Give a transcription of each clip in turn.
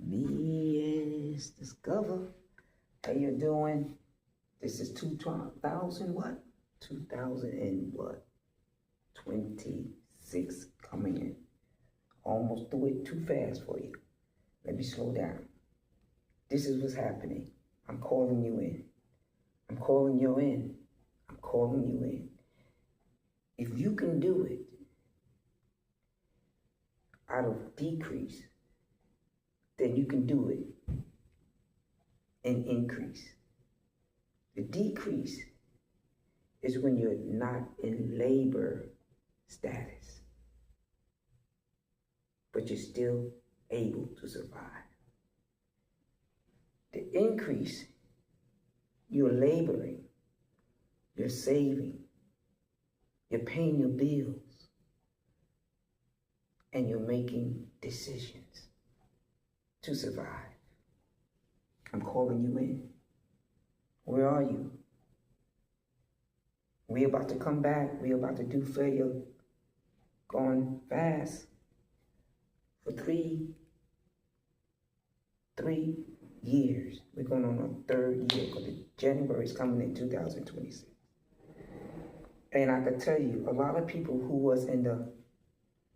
Yes, discover. How you doing? This is 2000 what? 2000 and what? 26 coming in. Almost threw it too fast for you. Let me slow down. This is what's happening. I'm calling you in. I'm calling you in. I'm calling you in. If you can do it out of decrease, then you can do it in increase. The decrease is when you're not in labor status, but you're still able to survive. The increase, you're laboring, you're saving, you're paying your bills, and you're making decisions to survive. I'm calling you in. Where are you? We're about to come back. We're about to do failure going fast for three years. We're going on our third year because January is coming in 2026. And I can tell you, a lot of people who was in the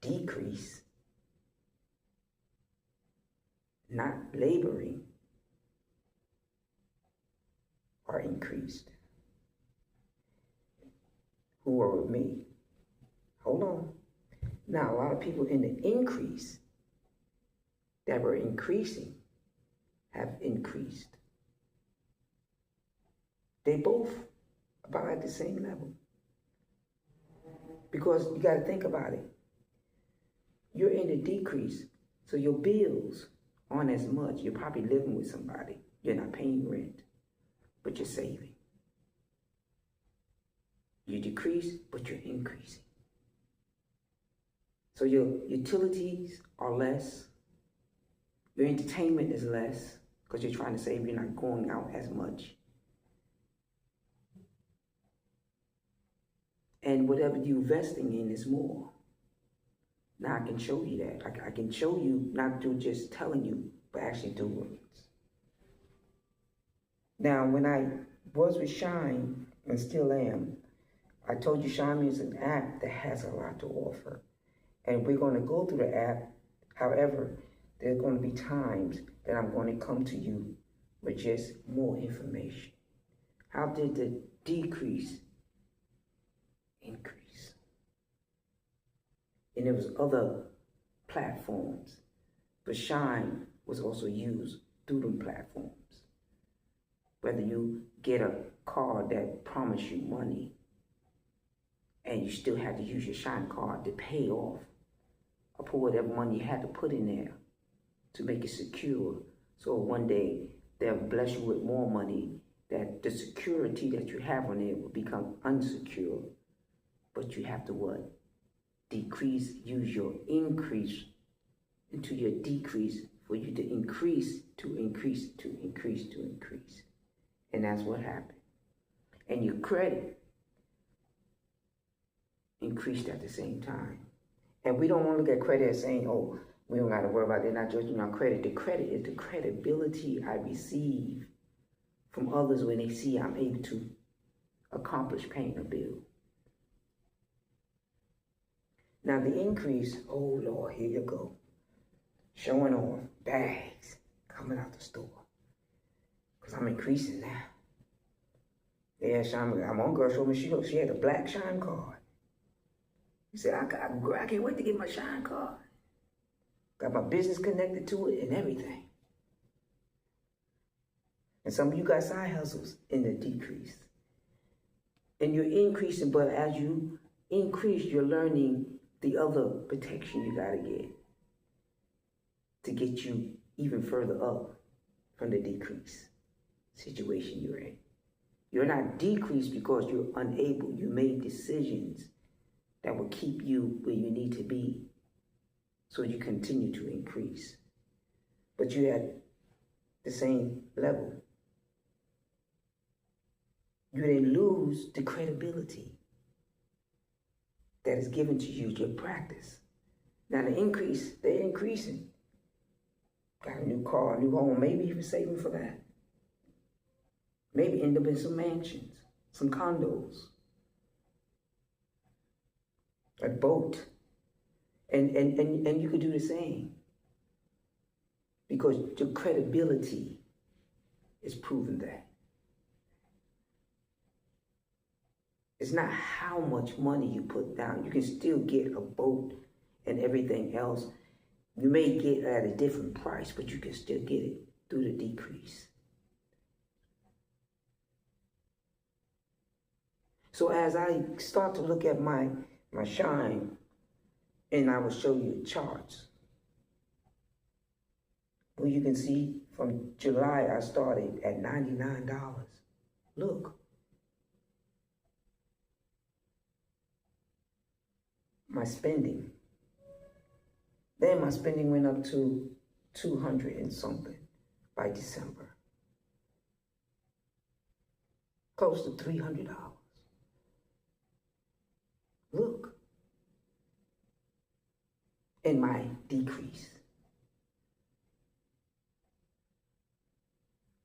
decrease, not laboring, are increased. Who are with me? Hold on. Now, a lot of people in the increase that were increasing have increased. They both about at the same level. Because you got to think about it. You're in the decrease, so your bills aren't as much. You're probably living with somebody. You're not paying rent, but you're saving. You decrease, but you're increasing. So your utilities are less. Your entertainment is less because you're trying to save. You're not going out as much. And whatever you're investing in is more. Now I can show you that. I can show you not through just telling you, but actually doing it. Now, when I was with Shine, and still am, I told you Shine is an app that has a lot to offer. And we're going to go through the app. However, there's going to be times that I'm going to come to you with just more information. How did the decrease increase? And there was other platforms, but Shine was also used through them platforms. Whether you get a card that promised you money and you still had to use your Shine card to pay off or put whatever money you had to put in there to make it secure. So one day they'll bless you with more money, that the security that you have on it will become unsecure. But you have to what? Decrease, use your increase into your decrease for you to increase, to increase, to increase, to increase. And that's what happened. And your credit increased at the same time. And we don't want to look at credit as saying, oh, we don't got to worry about it. They're not judging on credit. The credit is the credibility I receive from others when they see I'm able to accomplish paying a bill. Now the increase, oh Lord, here you go. Showing off bags coming out the store. Because I'm increasing now. Yeah, Shine, my one girl showed me, she had a black Shine card. He said, I can't wait to get my Shine card. Got my business connected to it and everything. And some of you got side hustles in the decrease. And you're increasing, but as you increase, you're learning the other protection you got to get you even further up from the decrease situation you're in. You're not decreased because you're unable. You made decisions that will keep you where you need to be so you continue to increase. But you're at the same level. You didn't lose the credibility that is given to you, your practice. Now the increase, they're increasing. Got a new car, a new home, maybe even saving for that. Maybe end up in some mansions, some condos, a boat. And you could do the same. Because your credibility is proving that. It's not how much money you put down. You can still get a boat and everything else. You may get it at a different price, but you can still get it through the decrease. So as I start to look at my shine, and I will show you charts. Well, you can see from July I started at $99. Look. My spending. Then my spending went up to 200 and something by December. Close to $300. Look. And my decrease.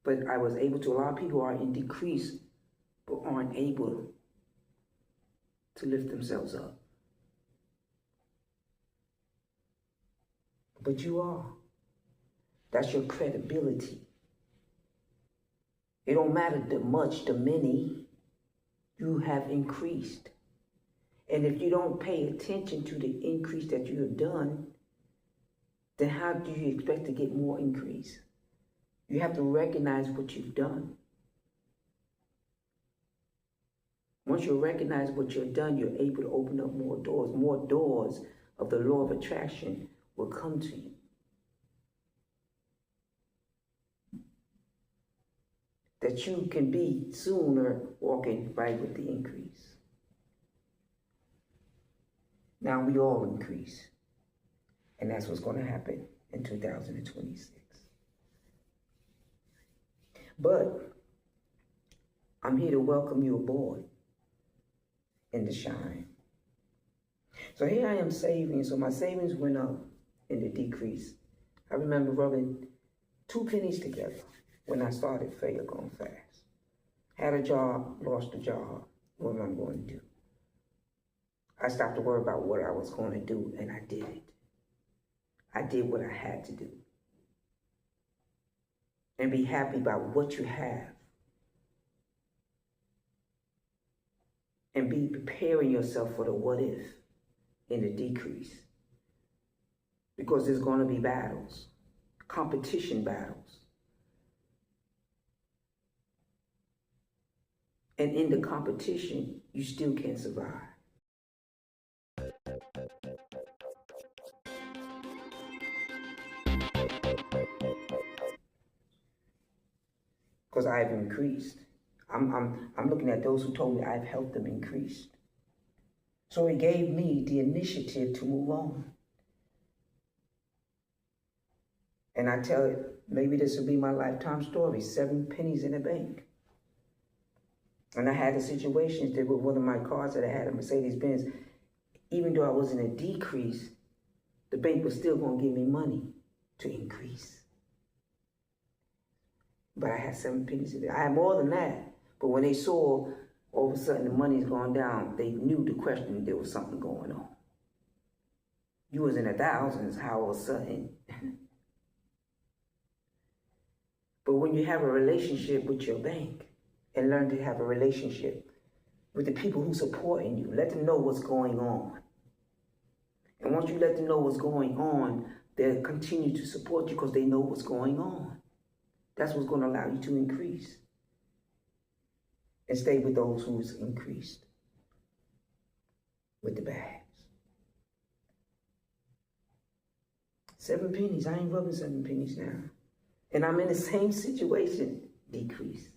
But I was able to, a lot of people are in decrease, but aren't able to lift themselves up. But you are. That's your credibility. It don't matter the much, the many, you have increased. And if you don't pay attention to the increase that you have done, then how do you expect to get more increase? You have to recognize what you've done. Once you recognize what you've done, you're able to open up more doors. More doors of the law of attraction will come to you. That you can be sooner walking right with the increase. Now we all increase. And that's what's going to happen in 2026. But I'm here to welcome you aboard in the shine. So here I am saving. So my savings went up in the decrease. I remember rubbing 2 pennies together when I started Failure Going Fast. Had a job, lost a job. What am I going to do? I stopped to worry about what I was going to do, and I did it. I did what I had to do. And be happy about what you have. And be preparing yourself for the what if in the decrease. Because there's going to be battles, competition battles. And in the competition, you still can survive. Because I've increased. I'm looking at those who told me I've helped them increase. So it gave me the initiative to move on. And I tell it, maybe this will be my lifetime story, 7 pennies in the bank. And I had the situations that with one of my cars that I had, a Mercedes-Benz, even though I was in a decrease, the bank was still going to give me money to increase. But I had 7 pennies in there. I had more than that. But when they saw all of a sudden the money's gone down, they knew to question there was something going on. You was in the thousands, how all of a sudden. But when you have a relationship with your bank and learn to have a relationship with the people who supporting you, let them know what's going on. And once you let them know what's going on, they'll continue to support you because they know what's going on. That's what's going to allow you to increase. And stay with those who's increased. With the bags. 7 pennies. I ain't rubbing 7 pennies now. And I'm in the same situation. Decrease.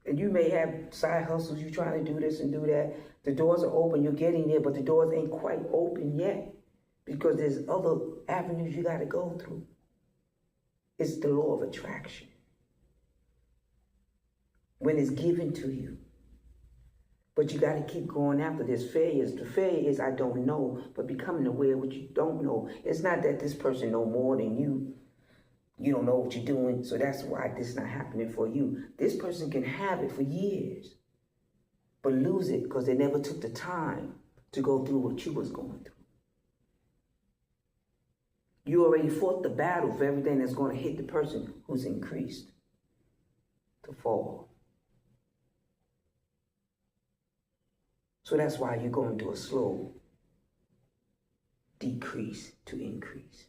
And you may have side hustles. You're trying to do this and do that. The doors are open. You're getting there, but the doors ain't quite open yet. Because there's other avenues you got to go through. It's the law of attraction. When it's given to you, But you got to keep going after this. Failures. The failure is I don't know, but becoming aware of what you don't know. It's not that this person know more than you. You don't know what you're doing, so that's why this is not happening for you. This person can have it for years, but lose it because they never took the time to go through what you was going through. You already fought the battle for everything that's going to hit the person who's increased to fall. So that's why you're going through a slow decrease to increase.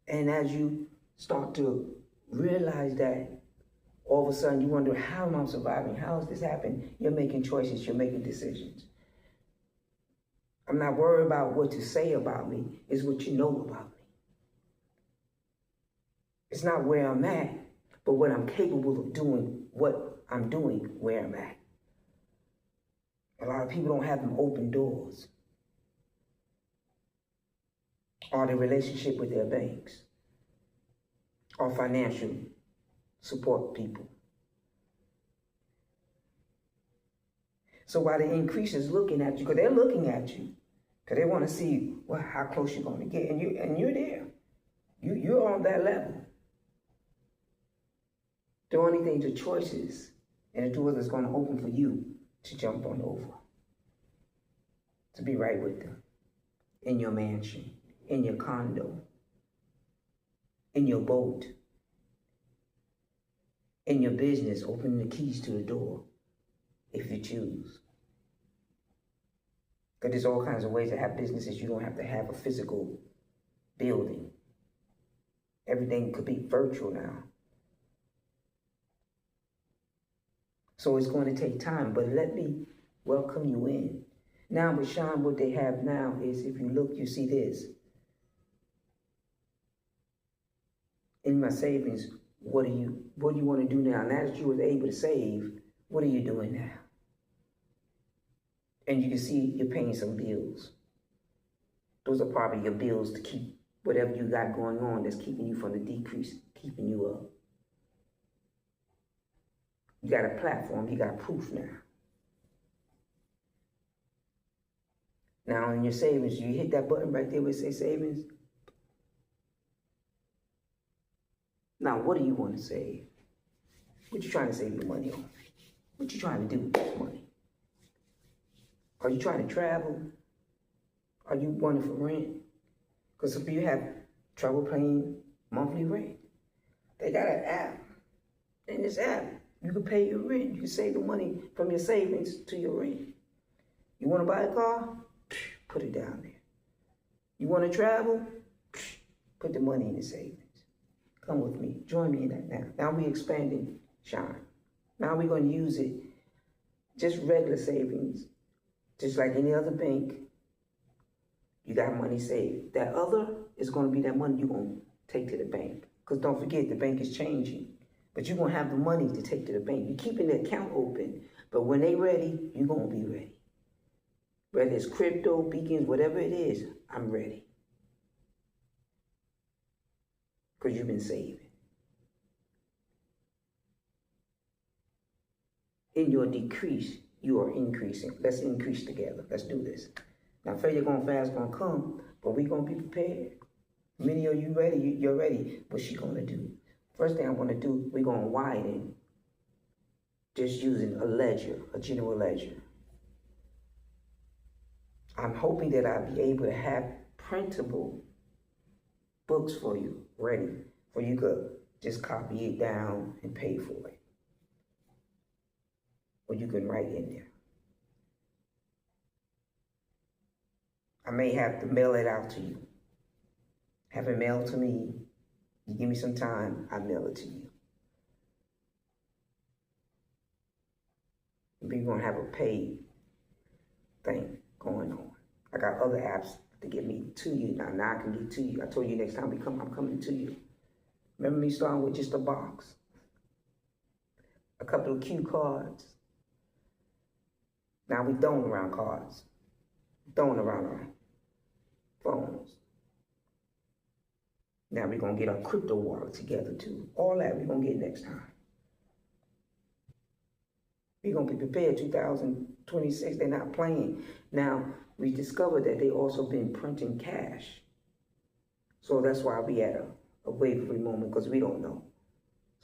And as you start to realize that, all of a sudden you wonder, how am I surviving? How has this happened? You're making choices, you're making decisions. I'm not worried about what to say about me, it's what you know about me. It's not where I'm at, but what I'm capable of doing, what I'm doing where I'm at. A lot of people don't have them open doors, or their relationship with their banks, or financial support people. So while the increase is looking at you, because they're looking at you, because they want to see how close you're going to get, and you're there. You're on that level. The only thing, the choices and the doors that's going to open for you to jump on over, to be right with them, in your mansion, in your condo, in your boat, in your business, opening the keys to the door, if you choose. Because there's all kinds of ways to have businesses. You don't have to have a physical building. Everything could be virtual now. So it's going to take time, but let me welcome you in. Now with Sean, what they have now is, if you look, you see this. In my savings, what do you want to do now? Now that you were able to save, what are you doing now? And you can see you're paying some bills. Those are probably your bills to keep whatever you got going on that's keeping you from the decrease, keeping you up. You got a platform, you got proof now. Now in your savings, you hit that button right there where it says savings. Now what do you want to save? What you trying to save your money on? What you trying to do with this money? Are you trying to travel? Are you wanting for rent? Because if you have trouble paying monthly rent, they got an app. In this app, you can pay your rent. You can save the money from your savings to your rent. You want to buy a car? Put it down there. You want to travel? Put the money in the savings. Come with me. Join me in that now. Now we're expanding Shine. Now we're going to use it just regular savings, just like any other bank. You got money saved. That other is going to be that money you're going to take to the bank. Because don't forget, the bank is changing. But you're going to have the money to take to the bank. You're keeping the account open. But when they ready, you're going to be ready. Whether it's crypto, beacons, whatever it is, I'm ready. Because you've been saving. In your decrease, you are increasing. Let's increase together. Let's do this. Now, failure going fast going to come, but we're going to be prepared. Many of you ready, you're ready. What's she going to do? First thing I want to do, we're going to widen just using a ledger, a general ledger. I'm hoping that I'll be able to have printable books for you ready, for you could just copy it down and pay for it. Or you can write in there. I may have to mail it out to you. Have it mailed to me. You give me some time, I mail it to you. We're going to have a paid thing going on. I got other apps to get me to you. Now I can get to you. I told you next time we come, I'm coming to you. Remember me starting with just a box? A couple of cue cards. Now we throwing around cards. Throwing around our phones. Now we're going to get our crypto wallet together too. All that we're going to get next time. We're going to be prepared. 2026, they're not playing. Now, we discovered that they also been printing cash. So that's why we at a wait-free moment, because we don't know.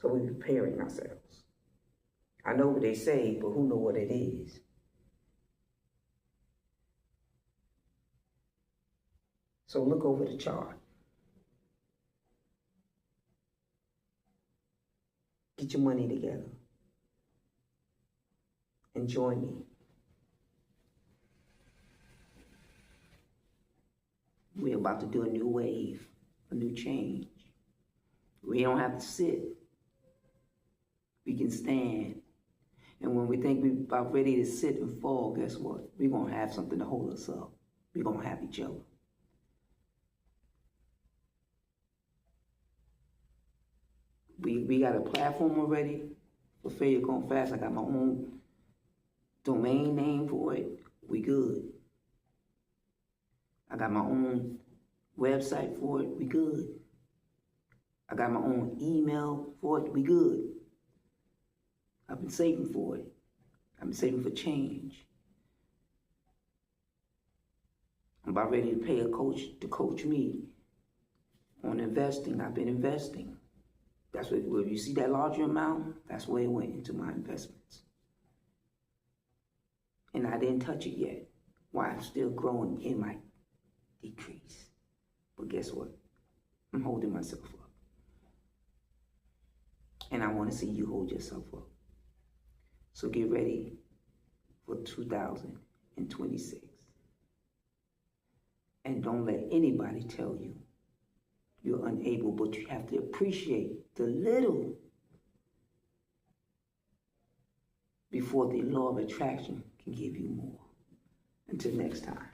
So we're preparing ourselves. I know what they say, but who know what it is? So look over the chart. Get your money together and join me. We're about to do a new wave, a new change. We don't have to sit. We can stand. And when we think we're about ready to sit and fall, guess what? We're going to have something to hold us up. We're going to have each other. We got a platform already for Failure Going Fast. I got my own domain name for it. We good. I got my own website for it. We good. I got my own email for it. We good. I've been saving for it. I've been saving for change. I'm about ready to pay a coach to coach me on investing. I've been investing. That's what, if you see that larger amount, that's where it went into my investments. And I didn't touch it yet. Why? I'm still growing. It might decrease. But guess what? I'm holding myself up. And I want to see you hold yourself up. So get ready for 2026. And don't let anybody tell you you're unable, but you have to appreciate the little before the law of attraction can give you more. Until next time.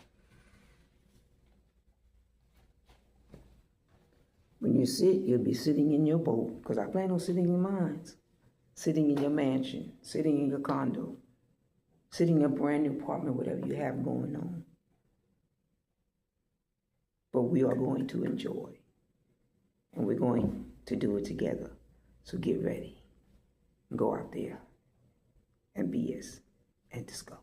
When you sit, you'll be sitting in your boat, because I plan on sitting in mine. Sitting in your mansion, sitting in your condo, sitting in a brand new apartment, whatever you have going on. But we are going to enjoy. And we're going to do it together. So get ready. And go out there and be us and discover.